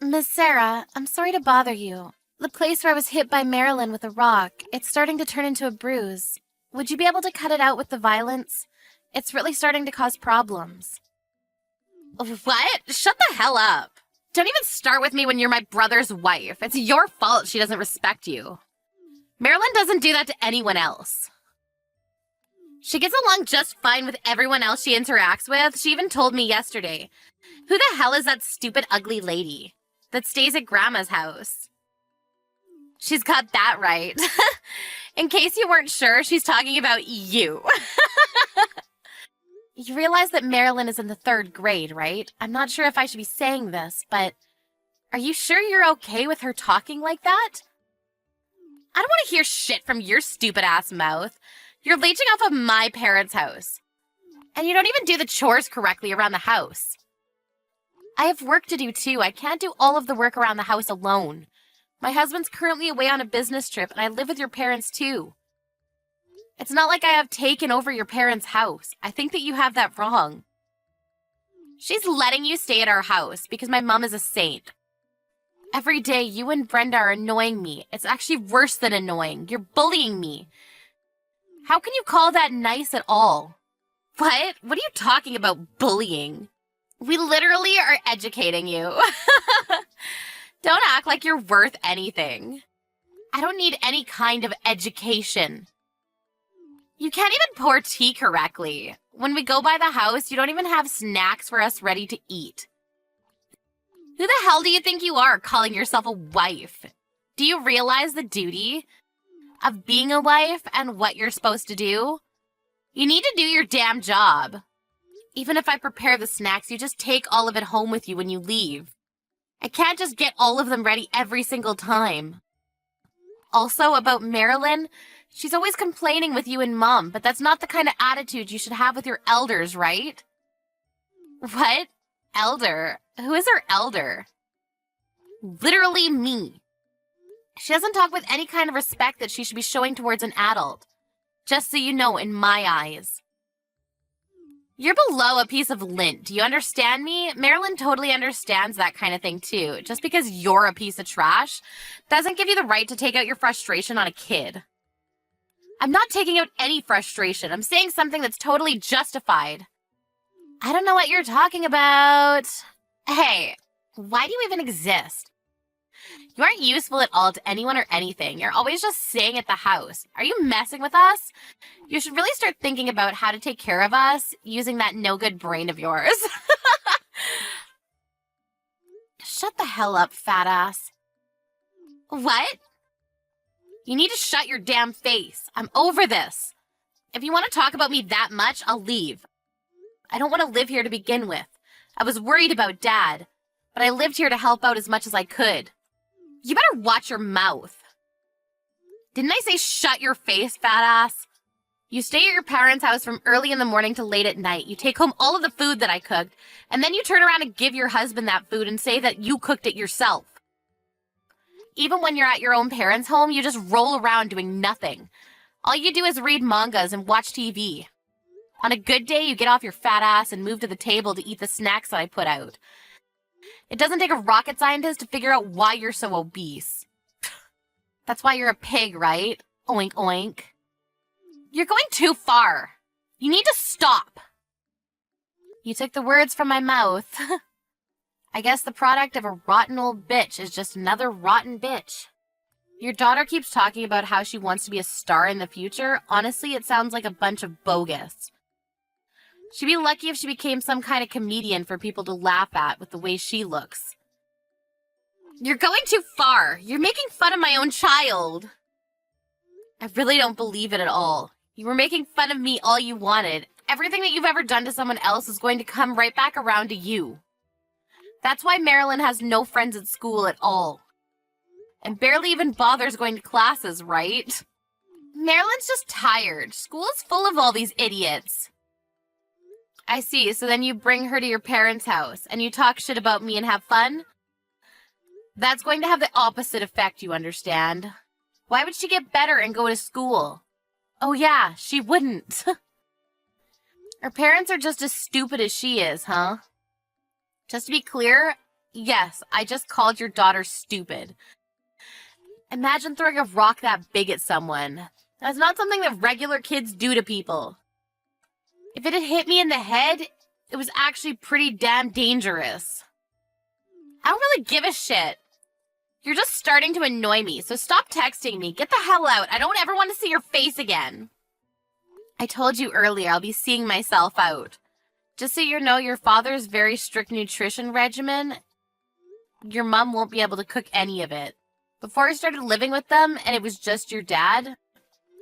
Miss Sarah, I'm sorry to bother you. The place where I was hit by Marilyn with a rock, it's starting to turn into a bruise. Would you be able to cut it out with the violence? It's really starting to cause problems. What? Shut the hell up. Don't even start with me when you're my brother's wife. It's your fault she doesn't respect you. Marilyn doesn't do that to anyone else. She gets along just fine with everyone else she interacts with. She even told me yesterday. Who the hell is that stupid, ugly lady that stays at Grandma's house? She's got that right. In case you weren't sure, she's talking about you. You realize that Marilyn is in the 3rd grade, right? I'm not sure if I should be saying this, but are you sure you're okay with her talking like that? I don't want to hear shit from your stupid-ass mouth. You're leeching off of my parents' house. And you don't even do the chores correctly around the house. I have work to do too. I can't do all of the work around the house alone. My husband's currently away on a business trip, and I live with your parents too. It's not like I have taken over your parents' house. I think that you have that wrong. She's letting you stay at our house because my mom is a saint. Every day, you and Brenda are annoying me. It's actually worse than annoying. You're bullying me. How can you call that nice at all? What? What are you talking about, bullying? We literally are educating you. Don't act like you're worth anything. I don't need any kind of education. You can't even pour tea correctly. When we go by the house, you don't even have snacks for us ready to eat. Who the hell do you think you are, calling yourself a wife? Do you realize the duty of being a wife and what you're supposed to do? You need to do your damn job. Even if I prepare the snacks, you just take all of it home with you when you leave. I can't just get all of them ready every single time. Also, about Marilyn, she's always complaining with you and Mom, but that's not the kind of attitude you should have with your elders, right? What? Elder? Who is her elder? Literally me. She doesn't talk with any kind of respect that she should be showing towards an adult. Just so you know, in my eyes. You're below a piece of lint. Do you understand me? Marilyn totally understands that kind of thing too. Just because you're a piece of trash doesn't give you the right to take out your frustration on a kid. I'm not taking out any frustration. I'm saying something that's totally justified. I don't know what you're talking about. Hey, why do you even exist? You aren't useful at all to anyone or anything. You're always just staying at the house. Are you messing with us? You should really start thinking about how to take care of us using that no-good brain of yours. Shut the hell up, fat ass. What? You need to shut your damn face. I'm over this. If you want to talk about me that much, I'll leave. I don't want to live here to begin with. I was worried about Dad, but I lived here to help out as much as I could. You better watch your mouth. Didn't I say shut your face, fat ass? You stay at your parents' house from early in the morning to late at night. You take home all of the food that I cooked, and then you turn around and give your husband that food and say that you cooked it yourself. Even when you're at your own parents' home, you just roll around doing nothing. All you do is read mangas and watch TV. On a good day, you get off your fat ass and move to the table to eat the snacks that I put out. It doesn't take a rocket scientist to figure out why you're so obese. That's why you're a pig, right? Oink, oink. You're going too far. You need to stop. You took the words from my mouth. I guess the product of a rotten old bitch is just another rotten bitch. Your daughter keeps talking about how she wants to be a star in the future. Honestly, it sounds like a bunch of bogus. She'd be lucky if she became some kind of comedian for people to laugh at with the way she looks. You're going too far. You're making fun of my own child. I really don't believe it at all. You were making fun of me all you wanted. Everything that you've ever done to someone else is going to come right back around to you. That's why Marilyn has no friends at school at all. And barely even bothers going to classes, right? Marilyn's just tired. School is full of all these idiots. I see, so then you bring her to your parents' house, and you talk shit about me and have fun? That's going to have the opposite effect, you understand? Why would she get better and go to school? Oh yeah, she wouldn't. Her parents are just as stupid as she is, huh? Just to be clear, Yes, I just called your daughter stupid. Imagine throwing a rock that big at someone. That's not something that regular kids do to people. If it had hit me in the head, it was actually pretty damn dangerous. I don't really give a shit. You're just starting to annoy me, so stop texting me. Get the hell out. I don't ever want to see your face again. I told you earlier I'll be seeing myself out. Just so you know, your father's very strict nutrition regimen, your mom won't be able to cook any of it. Before I started living with them and it was just your dad,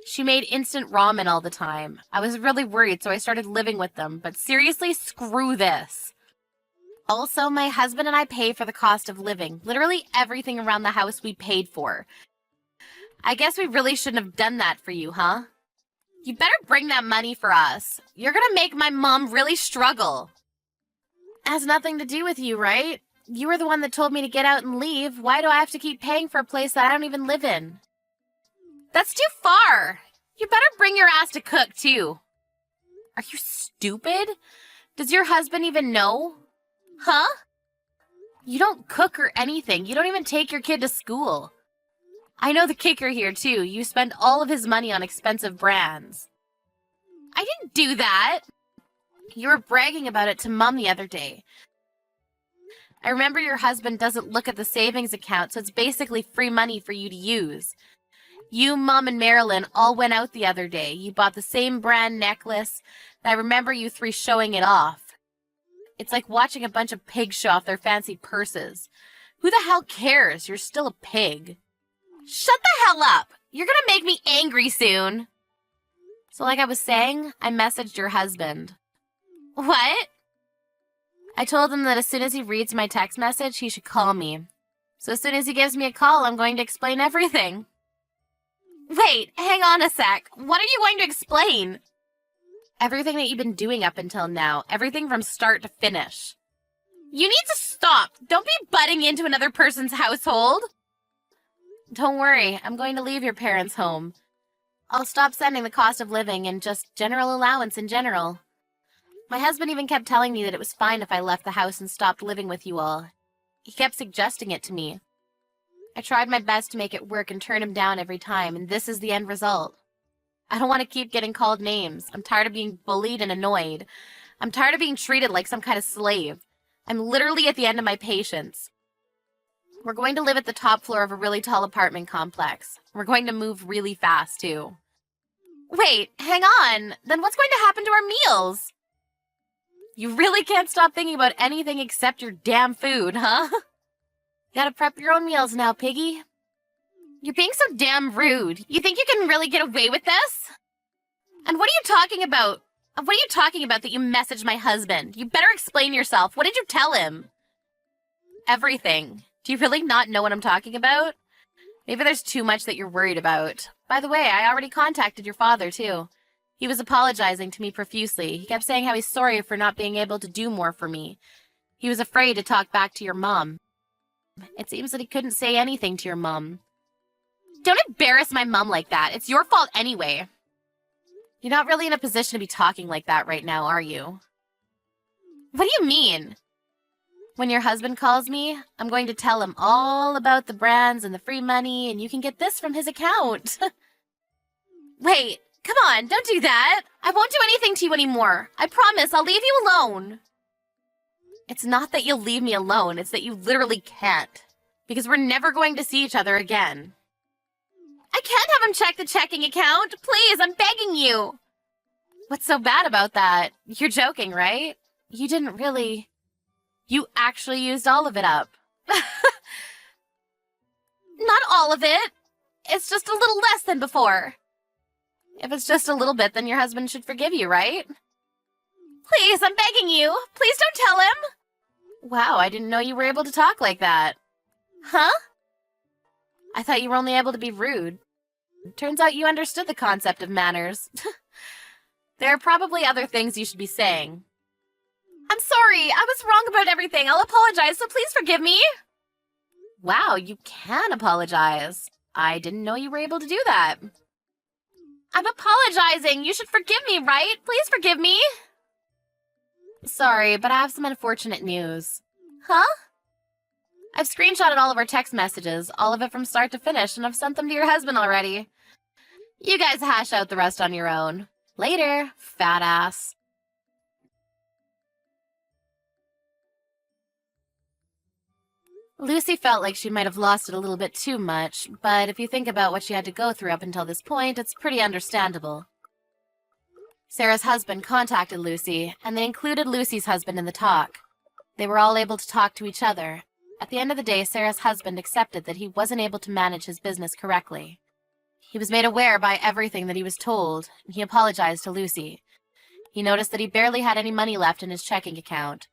she made instant ramen all the time. I was really worried, so I started living with them. But seriously, screw this. Also, my husband and I pay for the cost of living. Literally everything around the house we paid for. I guess we really shouldn't have done that for you, huh? You better bring that money for us. You're gonna make my mom really struggle. It has nothing to do with you, right? You were the one that told me to get out and leave. Why do I have to keep paying for a place that I don't even live in? That's too far. You better bring your ass to cook, too. Are you stupid? Does your husband even know? Huh? You don't cook or anything. You don't even take your kid to school. I know the kicker here, too. You spend all of his money on expensive brands. I didn't do that. You were bragging about it to Mom the other day. I remember your husband doesn't look at the savings account, so it's basically free money for you to use. You, Mom, and Marilyn all went out the other day. You bought the same brand necklace, and I remember you three showing it off. It's like watching a bunch of pigs show off their fancy purses. Who the hell cares? You're still a pig. Shut the hell up! You're gonna make me angry soon. So like I was saying, I messaged your husband. What? I told him that as soon as he reads my text message, he should call me. So as soon as he gives me a call, I'm going to explain everything. Wait, hang on a sec. What are you going to explain? Everything that you've been doing up until now. Everything from start to finish. You need to stop. Don't be butting into another person's household. Don't worry. I'm going to leave your parents' home. I'll stop sending the cost of living and just general allowance in general. My husband even kept telling me that it was fine if I left the house and stopped living with you all. He kept suggesting it to me. I tried my best to make it work and turn him down every time, and this is the end result. I don't want to keep getting called names. I'm tired of being bullied and annoyed. I'm tired of being treated like some kind of slave. I'm literally at the end of my patience. We're going to live at the top floor of a really tall apartment complex. We're going to move really fast, too. Wait, hang on. Then what's going to happen to our meals? You really can't stop thinking about anything except your damn food, huh? Gotta prep your own meals now, piggy. You're being so damn rude. You think you can really get away with this? And what are you talking about? What are you talking about that you messaged my husband? You better explain yourself. What did you tell him? Everything. Do you really not know what I'm talking about? Maybe there's too much that you're worried about. By the way, I already contacted your father, too. He was apologizing to me profusely. He kept saying how he's sorry for not being able to do more for me. He was afraid to talk back to your mom. It seems that he couldn't say anything to your mom. Don't embarrass my mom like that. It's your fault anyway. You're not really in a position to be talking like that right now, are you? What do you mean? When your husband calls me, I'm going to tell him all about the brands and the free money, and you can get this from his account. Wait, come on, don't do that. I won't do anything to you anymore. I promise, I'll leave you alone. It's not that you'll leave me alone, it's that you literally can't. Because we're never going to see each other again. I can't have him check the checking account. Please, I'm begging you. What's so bad about that? You're joking, right? You didn't really... You actually used all of it up. Not all of it. It's just a little less than before. If it's just a little bit, then your husband should forgive you, right? Please, I'm begging you. Please don't tell him. Wow, I didn't know you were able to talk like that. Huh? I thought you were only able to be rude. Turns out you understood the concept of manners. There are probably other things you should be saying. I'm sorry, I was wrong about everything. I'll apologize, so please forgive me. Wow, you can apologize. I didn't know you were able to do that. I'm apologizing. You should forgive me, right? Please forgive me. Sorry, but I have some unfortunate news. Huh? I've screenshotted all of our text messages, all of it from start to finish, and I've sent them to your husband already. You guys hash out the rest on your own. Later, fat ass. Lucy felt like she might have lost it a little bit too much, but if you think about what she had to go through up until this point, it's pretty understandable. Sarah's husband contacted Lucy, and they included Lucy's husband in the talk. They were all able to talk to each other. At the end of the day, Sarah's husband accepted that he wasn't able to manage his business correctly. He was made aware by everything that he was told, and he apologized to Lucy. He noticed that he barely had any money left in his checking account.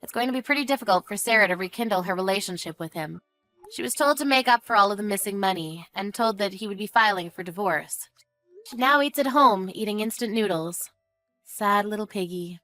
It's going to be pretty difficult for Sarah to rekindle her relationship with him. She was told to make up for all of the missing money, and told that he would be filing for divorce. She now eats at home, eating instant noodles. Sad little piggy.